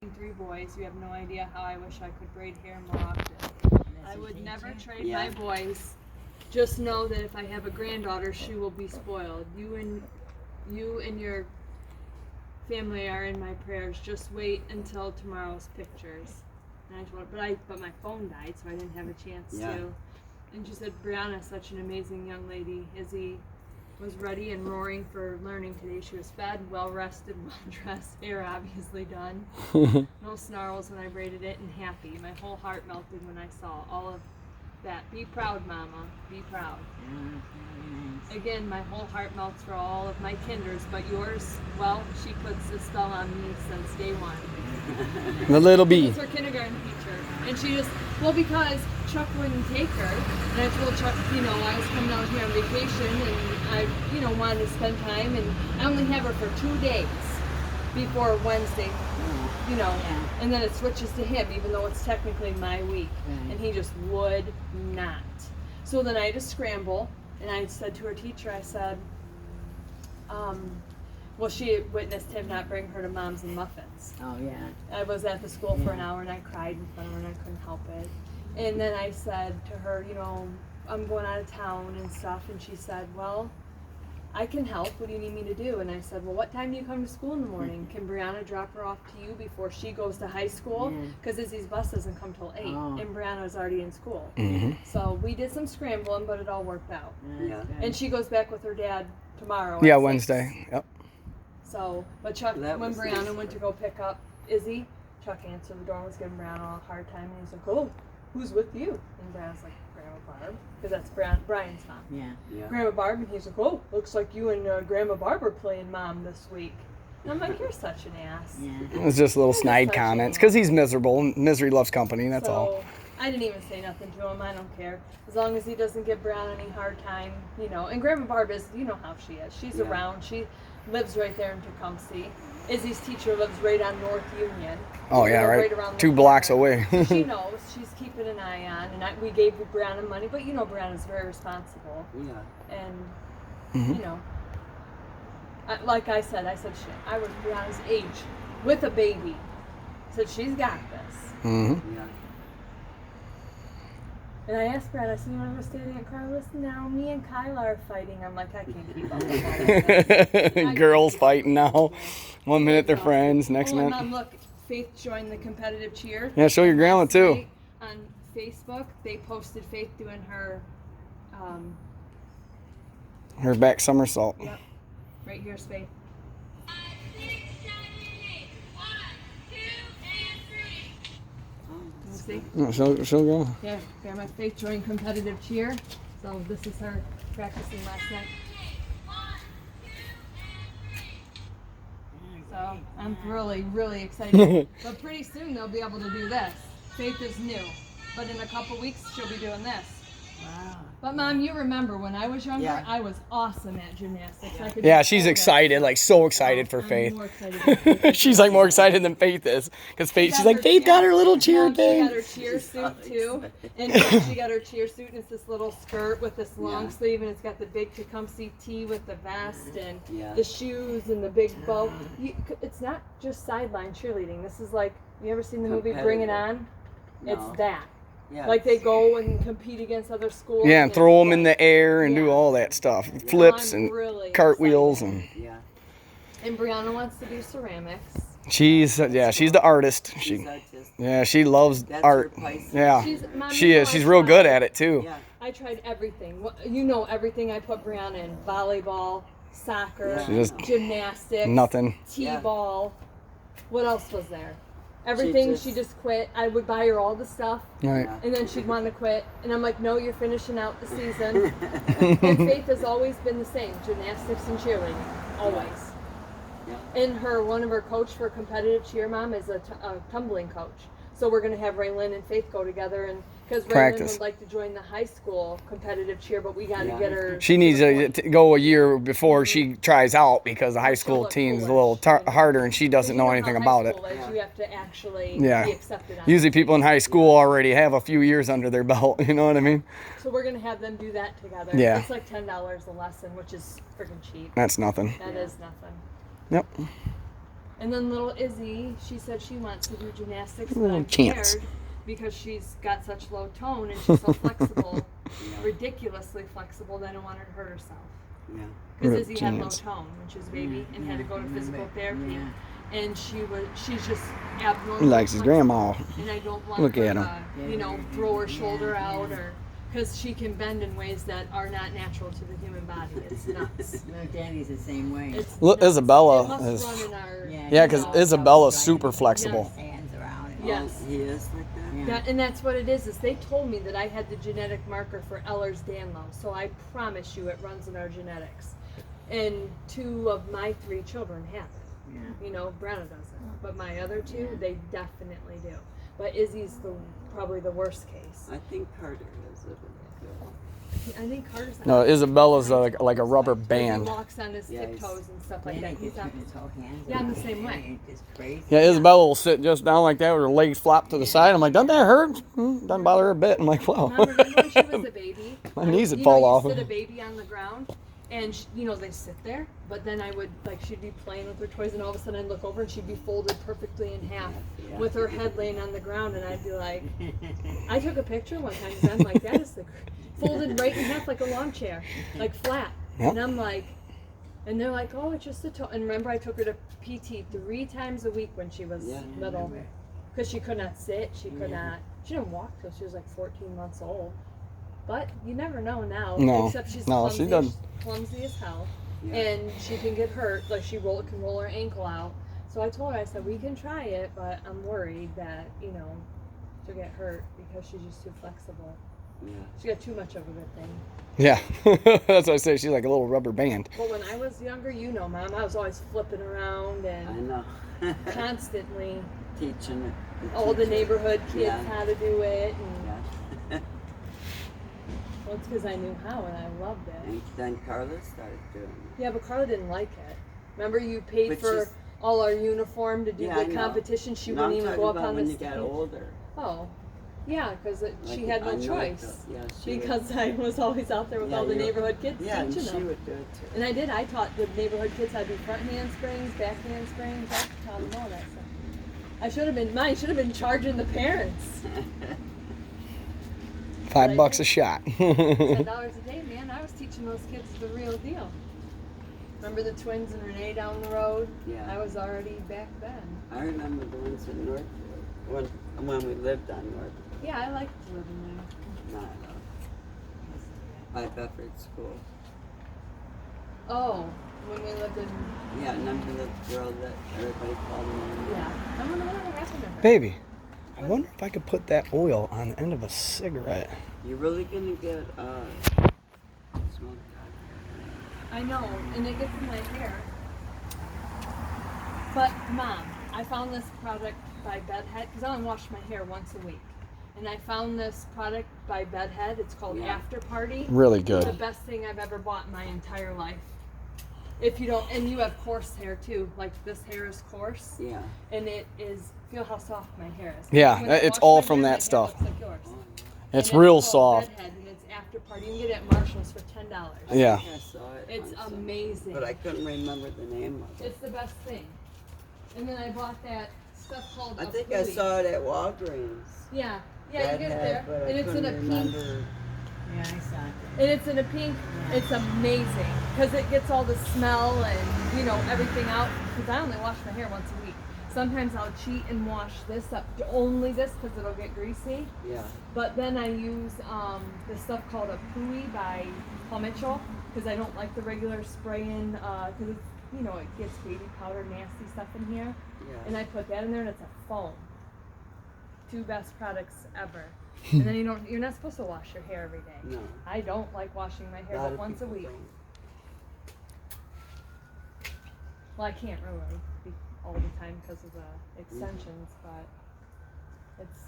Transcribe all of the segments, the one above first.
3 boys. You have no idea how I wish I could braid hair more often. I would never trade my boys. Just know that if I have a granddaughter, she will be spoiled. You and your family are in my prayers. Just wait until tomorrow's pictures. And but my phone died, so I didn't have a chance to. And she said, Brianna's such an amazing young lady. Izzy was ready and roaring for learning today. She was fed, well rested, well dressed, hair obviously done. No snarls when I braided it, and happy. My whole heart melted when I saw all of that. Be proud, Mama. Be proud. Again, my whole heart melts for all of my kinders, but yours, well, she puts a spell on me since day one. The little bee. It's her kindergarten teacher. And she just, because Chuck wouldn't take her, and I told Chuck, I was coming out here on vacation, and I, wanted to spend time, and I only have her for 2 days before Wednesday, and then it switches to him, even though it's technically my week, and he just would not. So then I had to scramble, and I said to her teacher, I said, she witnessed him not bring her to Moms and Muffins. Oh, yeah. I was at the school for an hour, and I cried in front of her, and I couldn't help it. And then I said to her, I'm going out of town and stuff, and she said, well, I can help. What do you need me to do? And I said, well, what time do you come to school in the morning? Can Brianna drop her off to you before she goes to high school? Because Izzy's bus doesn't come till 8, and Brianna's already in school. So we did some scrambling, but it all worked out. And she goes back with her dad tomorrow. Yeah, Wednesday. Yep. So, but Chuck, when Brianna went to go pick up Izzy, Chuck answered the door and was giving Brianna a hard time. And he's like, oh, who's with you? And Brianna's like, Grandma Barb. Because that's Brian's mom. Yeah. Grandma Barb. And he's like, oh, looks like you and Grandma Barb are playing mom this week. And I'm like, you're such an ass. It's just little snide comments. Because he's miserable. And misery loves company. That's all. I didn't even say nothing to him. I don't care. As long as he doesn't give Brianna any hard time, And Grandma Barb is, how she is. She's around. She lives right there in Tecumseh. Izzy's teacher lives right on North Union. Oh, yeah, right. 2 blocks away. She knows. She's keeping an eye on. And we gave Brianna money, but Brianna's very responsible. Yeah. And, like I said, shit, I was Brianna's age with a baby. I said, she's got this. Yeah. And I asked Brad, I said, you want to go stay at Aunt Carla's? Now me and Kyla are fighting. I'm like, I can't keep up with all Girls fighting now. 1 minute they're friends, next minute. Mom, look, Faith joined the competitive cheer. Yeah, show your grandma too. On Facebook, they posted Faith doing her... her back somersault. Yep. Right here's Faith. See? Oh, she'll go. Yeah, Grandma Faith joined competitive cheer. So this is her practicing last night. So I'm really, really excited. But pretty soon they'll be able to do this. Faith is new. But in a couple weeks she'll be doing this. Wow. But Mom, you remember when I was younger, I was awesome at gymnastics. Yeah, she's excited, like so excited for Faith. More excited she's like more excited than Faith is. Because she's like, Faith got her little cheer thing. She got her cheer suit too. And she got her cheer suit, and it's this little skirt with this long sleeve, and it's got the big Tecumseh tee with the vest and the shoes and the big bow. It's not just sideline cheerleading. This is like, you ever seen the movie Bring It On? No. It's that. Yeah, like they go and compete against other schools. Yeah, and throw them in the air and do all that stuff. Flips and really cartwheels. And Brianna wants to do ceramics. She's the artist. She loves art. Yeah, she is. She's real good at it too. Yeah. I tried everything. Everything I put Brianna in. Volleyball, soccer, gymnastics, nothing. T-ball. What else was there? Everything, she just quit. I would buy her all the stuff, and then she'd want to quit. And I'm like, no, you're finishing out the season. And Faith has always been the same, gymnastics and cheerleading, always. Yeah. And one of her coach for competitive cheer, Mom, is a tumbling coach. So we're going to have Raylyn and Faith go together, and because Raylyn would like to join the high school competitive cheer, but we got to get her. She needs to go a year before she tries out because the high school team's a little harder, and she doesn't know anything about it. You have to actually be accepted. Usually people in high school already have a few years under their belt. You know what I mean? So we're going to have them do that together. Yeah. It's like $10 a lesson, which is freaking cheap. That's nothing. That is nothing. Yep. And then little Izzy, she said she wants to do gymnastics, but Little I'm chance. scared because she's got such low tone and she's so flexible, ridiculously flexible, that I don't want her to hurt herself. Yeah. Because Real Izzy had low chance. tone when she was a baby and had to go to physical Yeah. therapy. Yeah. And she's just abnormal. He likes his grandma. And I don't want Look her at him. to, you know, throw her shoulder out, or because she can bend in ways that are not natural to the human body. It's nuts. No, Daddy's the same way. It's Look, nuts. Isabella It must is- run in our, Yeah, because you know, Isabella's super flexible. Hands around it. Yes. Oh, he is like that? That, and that's what it is they told me that I had the genetic marker for Ehlers-Danlos, so I promise you it runs in our genetics. And 2 of my 3 children have it. Yeah. You know, Brenna doesn't, but my other 2, they definitely do. But Izzy's probably the worst case. I think Carter is it. I think Carter's not. No, Isabella's like a rubber He band. walks on his Yeah, tiptoes and stuff like Yeah, that. He's not. his whole hands Yeah, I'm the around same it. way. It's crazy. Yeah, Isabella will sit just down like that with her legs flopped to the side. I'm like, doesn't that hurt? Doesn't bother her a bit. I'm like, wow. Remember when she was a baby? My knees would you fall know, off. You sit a baby on the ground, and you know they sit there. But then I would she'd be playing with her toys, and all of a sudden I'd look over, and she'd be folded perfectly in half, Yeah. with her head laying on the ground, and I'd be like, I took a picture one time, because I'm like, that is folded right in half like a lawn chair, like flat. Yep. And I'm like, and they're like, oh, it's just a toe. And remember, I took her to PT 3 times a week when she was little, because she could not sit, she could not. She didn't walk till she was like 14 months old. But you never know now. No. Except she's No, clumsy, she doesn't. clumsy as hell. Yeah. And she can get hurt. Like she can roll her ankle out. So I told her, I said, we can try it, but I'm worried that, you know, she'll get hurt because she's just too flexible. Yeah. She got too much of a good thing. Yeah, that's what I say. She's like a little rubber band. But when I was younger, you know, Mom, I was always flipping around I and know. constantly Teaching it. all the neighborhood kids Yeah. how to do it. And Yeah. well, it's because I knew how and I loved it. And then Carla started doing it. Yeah, but Carla didn't like it. Remember, you paid But for she's- all our uniform to do Yeah, I the know. competition. She No, I'm wouldn't even talking go up about on when the you got stage. older. Oh, yeah, because she Like, had no I know it choice. does. Yeah, she would- Because I was always out there with Yeah, all the you- neighborhood kids Yeah, and teaching she them. would do it too. And I did. I taught the neighborhood kids how to do front handsprings, back handsprings. I taught them all that stuff. I should have been. Mine should have been charging the parents. $5 a shot. $10 a day, man. I was teaching those kids the real deal. Remember the twins and Renee down the road? Yeah. I was already back then. I remember the ones in Northwood when we lived on Northwood. Yeah, I liked living there. Not by Bedford School. Oh, when we lived in. Yeah, remember the girl that everybody called me? Yeah. I wonder what happened to her. Baby, I wonder if I could put that oil on the end of a cigarette. You're really gonna get smoke. I know, and it gets in my hair. But Mom, I found this product by Bedhead because I only wash my hair once a week, and I found this product by Bedhead. It's called Yeah. After Party. Really It's good. the best thing I've ever bought in my entire life. If you don't, and you have coarse hair too, like this hair is coarse, Yeah. and it is. Feel how soft my hair is. Yeah, When I it's wash all my from hair, that my hair stuff. looks like yours. It's And real called soft. Bedhead, and it's After Party. You can get it at Marshall's for $10. Yeah. I think I saw it It's on some- amazing. But I couldn't remember the name of it. It's the best thing. And then I bought that stuff called I a think I Fooey. saw it at Walgreens. Yeah, yeah, That you get it had, there, but I and it's in a couldn't pink. remember. Yeah, I saw it. And it's in a pink. It's amazing because it gets all the smell and everything out. Because I only wash my hair once a week. Sometimes I'll cheat and wash this up, only this because it'll get greasy. Yeah. But then I use this stuff called a Pooey by Paul Mitchell because I don't like the regular spraying because it gets baby powder, nasty stuff in here. Yeah. And I put that in there and it's a foam. 2 best products ever. And then you're not supposed to wash your hair every day. No. I don't like washing my hair Lot but of once a people week. don't. Well, I can't really be all the time because of the extensions, but it's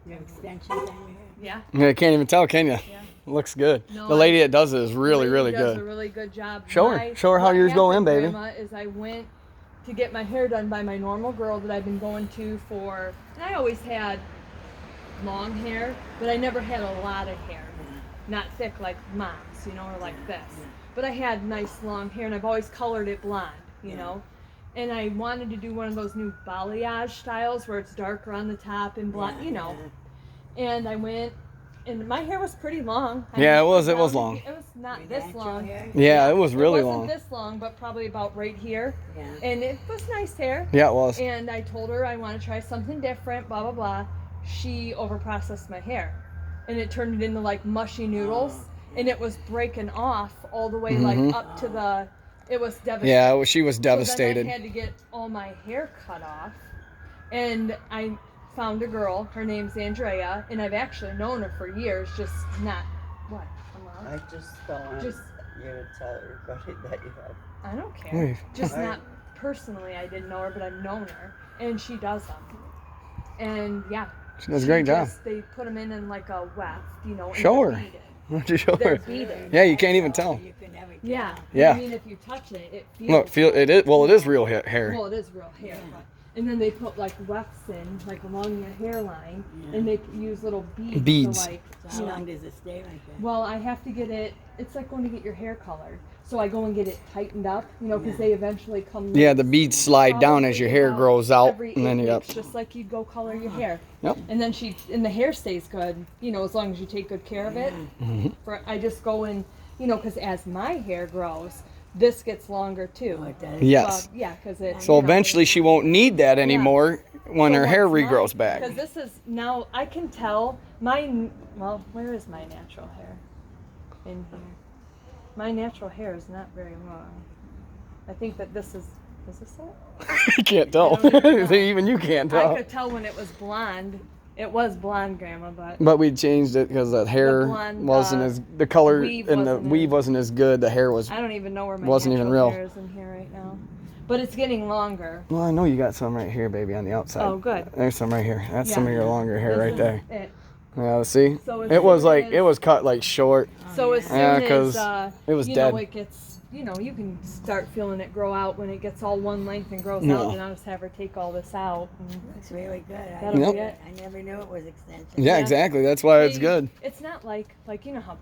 You have extensions on your hair? yeah. Yeah, can't even tell, can you? Yeah. Looks good. No, The lady that does it is really, Lady really does good. a really good job. Show her how what yours go in, happened, baby. Grandma, is I went to get my hair done by my normal girl that I've been going to for, and I always had long hair, but I never had a lot of hair. Not thick like Mom's, or like this. But I had nice long hair, and I've always colored it blonde, you know. and I wanted to do one of those new balayage styles where it's darker on the top and blonde, you know. And I went, and my hair was pretty long. Yeah, it was long. It was not this long. Yeah, it was really It wasn't long. this long, but probably about right here. Yeah. And it was nice hair. Yeah, it was. And I told her I want to try something different, blah, blah, blah. She overprocessed my hair. And it turned it into like mushy noodles. And it was breaking off all the way like up to the, it was devastating. Yeah, she was devastated. So then I had to get all my hair cut off. And I found a girl, her name's Andrea, and I've actually known her for years, just not, what? I just don't want you to tell everybody that you have. I don't care. Just not personally, I didn't know her, but I've known her. And she does them. And yeah. She does a great job. They put them in like a weft, you know. And Show her. they're beaded. Why don't you show They're her? beaded. Yeah, you can't even tell. You can never tell. Yeah. Yeah. I mean, if you touch it, it feels. Look, it is. Well, it is real hair. Well, it is real hair. But, and then they put like wefts in, like along your hairline, and they use little beads. Beads. To, like, So how long does it stay like that? well, I have to get it. It's like going to get your hair colored. So I go and get it tightened up, you know, because they eventually come. Yeah, the beads slide down as your hair grows out, every and then 8 you weeks, just like you'd go color your hair. Yep. And then the hair stays good, you know, as long as you take good care of it. I just go in, you know, because as my hair grows, this gets longer too. Oh, it does? Yes. Yeah, because it. So eventually she won't need that anymore when her hair regrows back. Because this is now I can tell mine. Well, where is my natural hair? In here. My natural hair is not very long. I think that this is. Is this it? You can't tell. I don't even know. Even you can't I tell. could tell when it was blonde. It was blonde, Grandma, but. But we changed it because the hair blonde, wasn't as the color weave and the wasn't weave wasn't as good. The hair was. I don't even know where my Wasn't even natural real. hair is in here right now. But it's getting longer. Well, I know you got some right here, baby, on the outside. Oh, good. There's some right here. That's some of Yeah. your longer hair This right is there. It. Yeah, see? So as It was soon like as- it was cut like short. So as soon Yeah, as 'cause it was you dead. know, it gets, you know, you can start feeling it grow out when it gets all one length and grows No. out. Then I'll just have her take all this out. And That's really good. that'll Yep. be it. I never knew it was extension. Yeah, Yeah. exactly. That's why it's They- good. It's not like you know how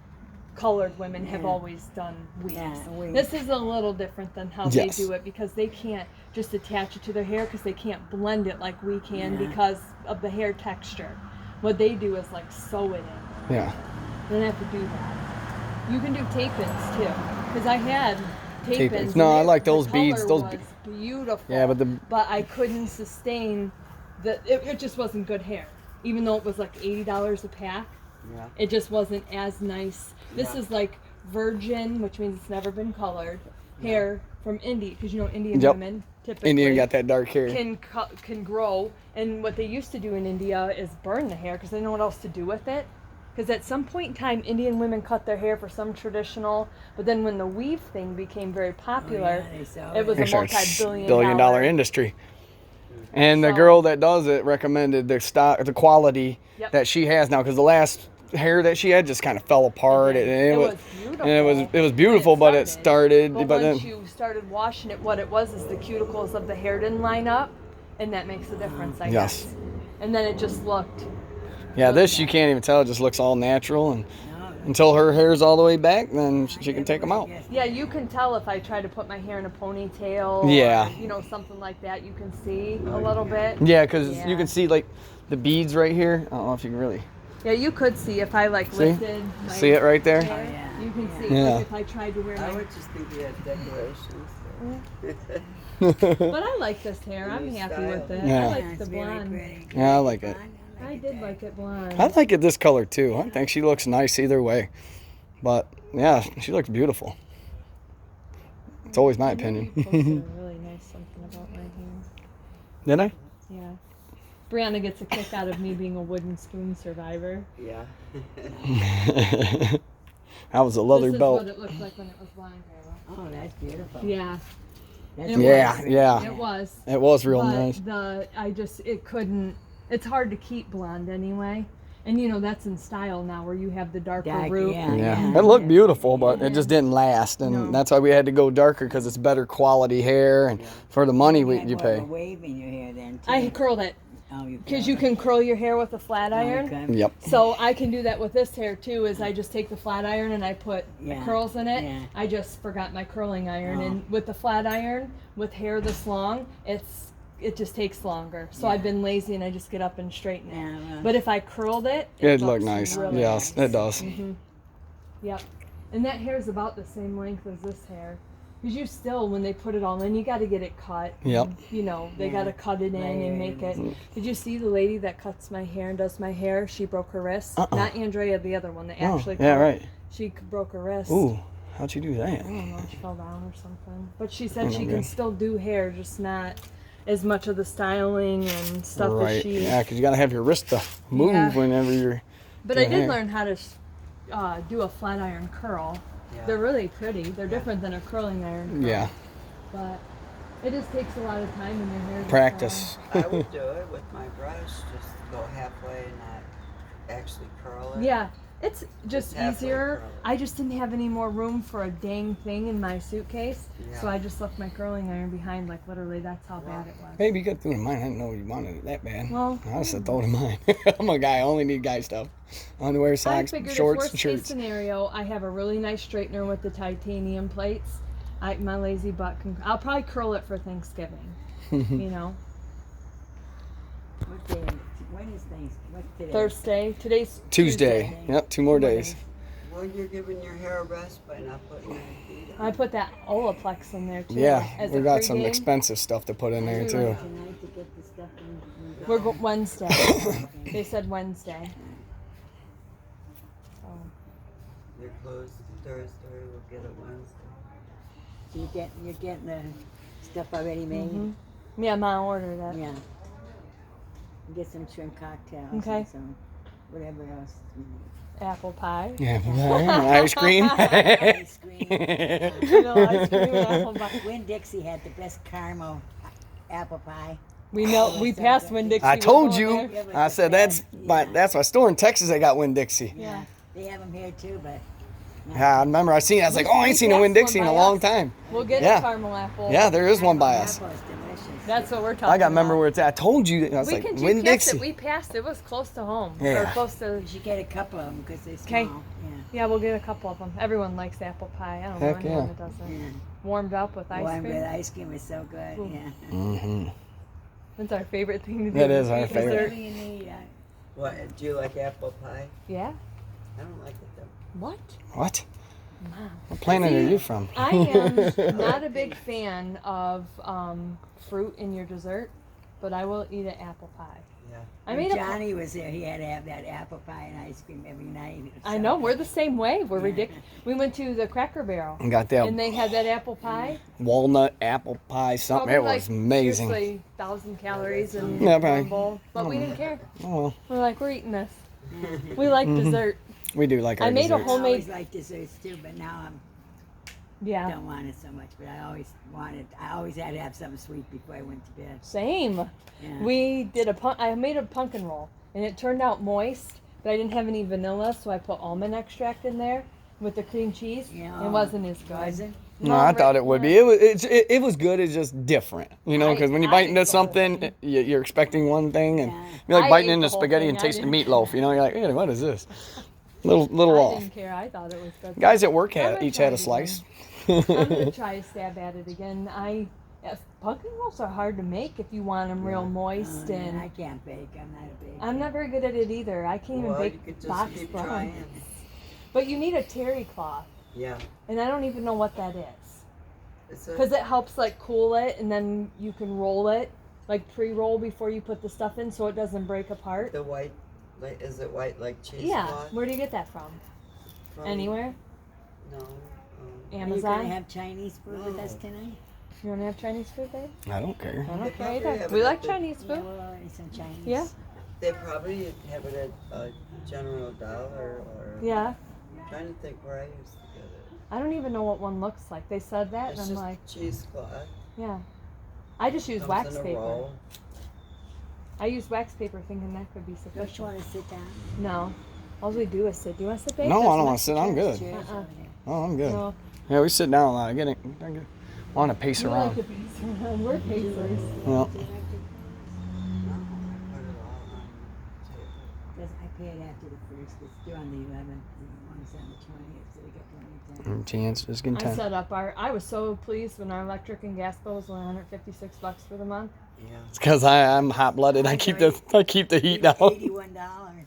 colored women have always done weaves. Yeah, weaves. This is a little different than how Yes. they do it because they can't just attach it to their hair because they can't blend it like we can because of the hair texture. What they do is like sew it in. Yeah. They don't have to do that. You can do tape-ins too, because I had tape-ins. Tape-ins. No, I like those beads. Those Those was beautiful. Yeah, but but I couldn't sustain the. It just wasn't good hair, even though it was like $80 a pack. Yeah. It just wasn't as nice. This is like virgin, which means it's never been colored hair from India, because you know Indian Yep. women typically Indian got that dark hair. can grow, and what they used to do in India is burn the hair because they didn't know what else to do with it. Because at some point in time, Indian women cut their hair for some traditional, but then when the weave thing became very popular, it was They a started multi-billion dollar industry. And the So- girl that does it recommended the quality Yep. that she has now, because the last hair that she had just kind of fell apart. And It was beautiful. And it was beautiful, but it started. But But once then you started washing it, what it was is the cuticles of the hair didn't line up, and that makes a difference, I Yes. guess. And then it just looked. yeah, this you can't even tell. It just looks all natural, and until her hair's all the way back, then she can take them out. Yeah, you can tell if I try to put my hair in a ponytail. Yeah. Or, you know, something like that. You can see a little bit. Yeah, because you Yeah. can see like the beads right here. I don't know if you can really Yeah, you could see if I like see. lifted. My See it right there? hair, yeah. You can see Yeah. like if I tried to wear I my. would just think you had decorations. But I like this hair. I'm New happy style. with it. Yeah. I like the blonde. Yeah, I like it. I did like it blonde. I like it this color too. I think she looks nice either way. But yeah, she looks beautiful. It's always my I know you opinion. posted a really nice something about my hands. Did I? Yeah. Brianna gets a kick out of me being a wooden spoon survivor. Yeah. That was a leather This is belt. what it looked like when it was blonde, Grandma. Oh, that's beautiful. Yeah, That's It Yeah, was. yeah. it was. It was real But nice. it couldn't. It's hard to keep blonde anyway, and you know that's in style now where you have the darker Dark, root. yeah. Yeah, it looked beautiful, but it just didn't last, and No. that's why we had to go darker because it's better quality hair, and for the money You had you more of pay. a wave in your hair then, too. I curled it. Oh, because you can curl your hair with a flat iron. Yep. So I can do that with this hair too. Is I just take the flat iron and I put the curls in it. Yeah. I just forgot my curling iron, and with the flat iron, with hair this long, it just takes longer. So I've been lazy and I just get up and straighten it. Yeah, But if I curled it, It'd look looks nice. really Yes, nice. it does. Yep. And that hair is about the same length as this hair. Because you still, when they put it all in, you got to get it cut. Yep. You know, they got to cut it in and make it. Did you see the lady that cuts my hair and does my hair? She broke her wrist. Not Andrea, the other one that actually yeah, cut. right. She broke her wrist. Ooh, how'd you do that? I don't know, she fell down or something. But she said she Okay. can still do hair, just not as much of the styling and stuff as Right. she. Yeah, because you got to have your wrist to move Yeah. whenever you're. But I doing did hair. learn how to do a flat iron curl. Yeah. They're really pretty. They're different than a curling iron curl. Yeah. But it just takes a lot of time in your hair. to Practice. I would do it with my brush, just go halfway and not actually curl it. Yeah, it's just halfway easier. curl. I just didn't have any more room for a dang thing in my suitcase, so Yeah. I just left my curling iron behind. Like literally, that's how bad it was. Maybe you got through mine. I didn't know you wanted it that bad. Well, I just throw it in mine. I'm a guy. I only need guy stuff. Underwear, I socks, figured shorts, if worst and case shirts. scenario, I have a really nice straightener with the titanium plates. My lazy butt can. I'll probably curl it for Thanksgiving. You know, What day? When is things? What's today? Thursday. Today's Tuesday. Yep, 2 more days. Well, you're giving your hair a rest by not putting your feet on. I put that Olaplex in there too. Yeah, as we a got some pregame. expensive stuff to put in there too. Tonight to get the stuff in. We're Wednesday. They said Wednesday. So, You're closed Thursday, we'll get it Wednesday. So you're getting the stuff already made? yeah, Ma ordered it. Yeah. Get some shrimp cocktails. Okay. And some whatever else. Apple pie. Yeah, ice cream. Ice cream. Vanilla ice cream and apple pie. Winn-Dixie had the best caramel apple pie. We know we passed Winn-Dixie. I We're told going you. there. I said that's my store in Texas. I got Winn-Dixie. Yeah. They have them here too, but Yeah, I remember I seen it. I was like, oh, I ain't seen a Winn-Dixie in a long time. We'll get Yeah. a caramel apple. Yeah, there is one by us. apple is delicious. That's what we're talking I got remember about. where it's at. I told you. I was We like, can GPS it. Winn-Dixie. We passed. It was close to home. Or Yeah. close to. You should get a couple of them because they're small. 'Kay. Yeah. Yeah, we'll get a couple of them. Everyone likes apple pie. I don't know Heck anyone yeah. that doesn't. Yeah. Warmed up with ice Warm cream. with ice cream is so good. Ooh. Yeah. Mm-hmm. That's our favorite thing to do. It is our Eat favorite. dessert. Whatever you need. What, do you like apple pie? Yeah. I don't like it though. What? What? Wow. What planet are you from? I am not a big fan of fruit in your dessert, but I will eat an apple pie. Yeah. I When made Johnny was there, he had to have that apple pie and ice cream every night. I know we're the same way. We're ridiculous. We went to the Cracker Barrel And got that and they had that apple pie. walnut apple pie something. Probably It like, was amazing. seriously, 1,000 calories and Yeah, probably. one bowl, but we didn't care. Oh well, We're like, we're eating this. We like dessert. we do like our I made a desserts. whole- I always homemade- liked desserts too, but now Yeah. don't want it so much. But I always had to have something sweet before I went to bed. Same. Yeah. We did I made a pumpkin roll and it turned out moist, but I didn't have any vanilla, so I put almond extract in there with the cream cheese. Yeah. It wasn't as good. Was it? No, I thought it would be. It was good. It's just different, you know, because when you I bite ate into the whole something, thing. you're expecting one thing, and Yeah. you're like I biting ate into the whole spaghetti thing. and I tasting didn't- meatloaf. You know, you're like, hey, what is this? Little I off. didn't care. I thought it was good. Guys at work I'm gonna each try had a it slice. I'm gonna try a stab at it again. Pumpkin rolls are hard to make if you want them real moist, Oh, and I can't bake. I'm not a baker. I'm not very good at it either. I can't even Well, you bake could just box keep brownies. trying. But you need a terry cloth, Yeah. and I don't even know what that is. It's a, Because it helps like cool it, and then you can roll it, like pre-roll before you put the stuff in, so it doesn't break apart. the white, like, is it white like cheesecloth? Yeah. Where do you get that from? From- Anywhere? No. Are you Amazon? gonna have Chinese food with us tonight? You want to have Chinese food, babe? I don't care. I They don't care probably either. have We it like at the- Chinese Yeah, food. we'll order some Chinese. Yeah. They probably have it at General Dollar or. Yeah. I'm trying to think where I used to get it. I don't even know what one looks like. They said that, It's and I'm just like, cheesecloth. yeah. I just use Comes wax in a paper. roll. I use wax paper thinking that could be Don't sufficient. you want to sit down? No. All we do is sit. Do you want to sit, babe? No, I That's don't want nice. to sit. I'm good. Chairs Uh-uh. over there. Oh, I'm good. No. Yeah, we sit down a lot. I get it. I want to pace We like around. to pace around. We're pacers. Well, No, put it pay it after the 1st. It's due on the 11th. And it's on the 20th, so we got plenty of time. Chance just getting I time. set up I was so pleased when our electric and gas bill was only $156 for the month. Yeah. It's because I'm hot blooded. I keep the heat down. $81.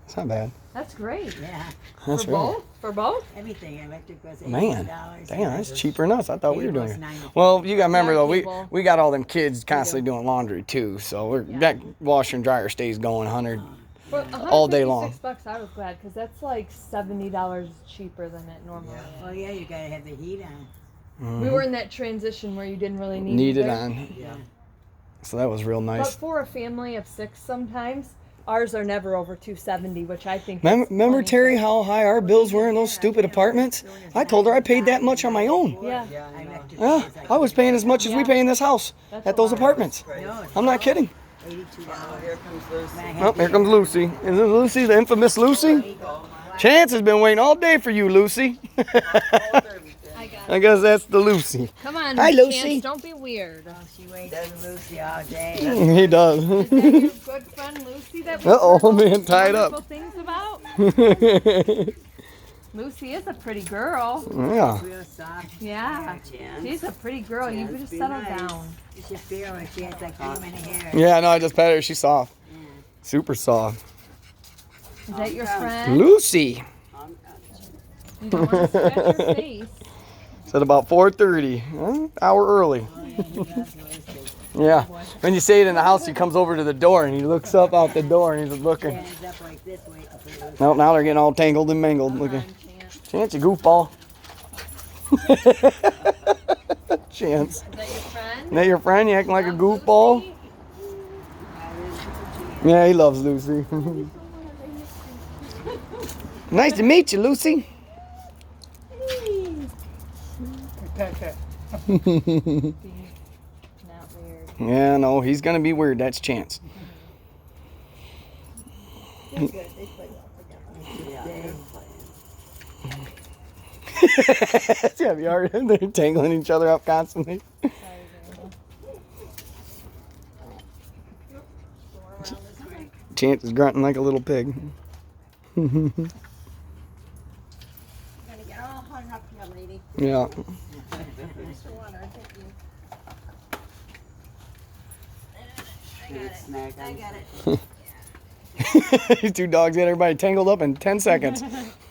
It's not bad. That's great. Yeah. That's For right. both? For both? Everything. Electric was $81. Man, damn, that's cheaper than us. I thought we were doing it. Cable's $95. Well, you gotta remember Yeah, though, cable. we got all them kids constantly doing laundry too, so that washer and dryer stays going 100. For All day long. $156 I was glad because that's like $70 cheaper than it normally is. Oh yeah, you gotta have the heat on. We were in that transition where you didn't really Need it either. on. Yeah. So that was real But nice. for a family of 6 sometimes, ours are never over $270, which I think Remember, plenty. Terry, how high our bills were in those stupid apartments? I told her I paid that much on my own. Yeah. Yeah, I know. Electric Yeah, is like I was paying as much as we pay in this house That's at a those lot. apartments. No, it's I'm not kidding. $82. Oh, here comes Lucy. Oh, here comes Lucy. Is it Lucy, the infamous Lucy? Chance has been waiting all day for you, Lucy. I guess that's the Lucy. Come on, Hi, Lucy. Chance, don't be weird. Oh, she waits for Lucy all day. He does. Is that your good friend Lucy that we Uh-oh, heard all man, those tied up. wonderful things about? Lucy is a pretty girl. Yeah. Real soft. Yeah. Chance. She's a pretty girl. You Chance, could just be settle nice. down. You should feel her. She has like human hair. Yeah, no, I just pet her. She's soft. Super soft. Is that your friend? Lucy. You don't want to scratch her face. It's at about 4:30. Hour early. Oh, yeah, he loves Lucy. Yeah. When you say it in the house, he comes over to the door and he looks up out the door and he's looking. Stands up like this, waiting for Lucy. No, now they're getting all tangled and mangled. Come Looking. on, Chance. Chance, you goofball. Chance. Is that your friend? Isn't that your friend? You acting like a Love goofball? Lucy? Yeah, he loves Lucy. Nice to meet you, Lucy. Not weird. Yeah, no, he's gonna be weird. That's Chance. Yeah, you are. They're tangling each other up constantly. Chance is grunting like a little pig. Gonna get all hung up here, lady. Yeah. Mr. Water, thank you. Snack I on. got it. These two dogs got everybody tangled up in 10 seconds.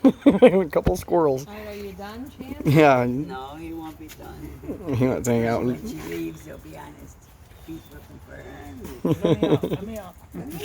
A couple squirrels. All right, are you done, Chance? Yeah, No, he won't be done. he wants to hang out. When she leaves, he'll be honest. He's looking for her. Let me out. Let me out.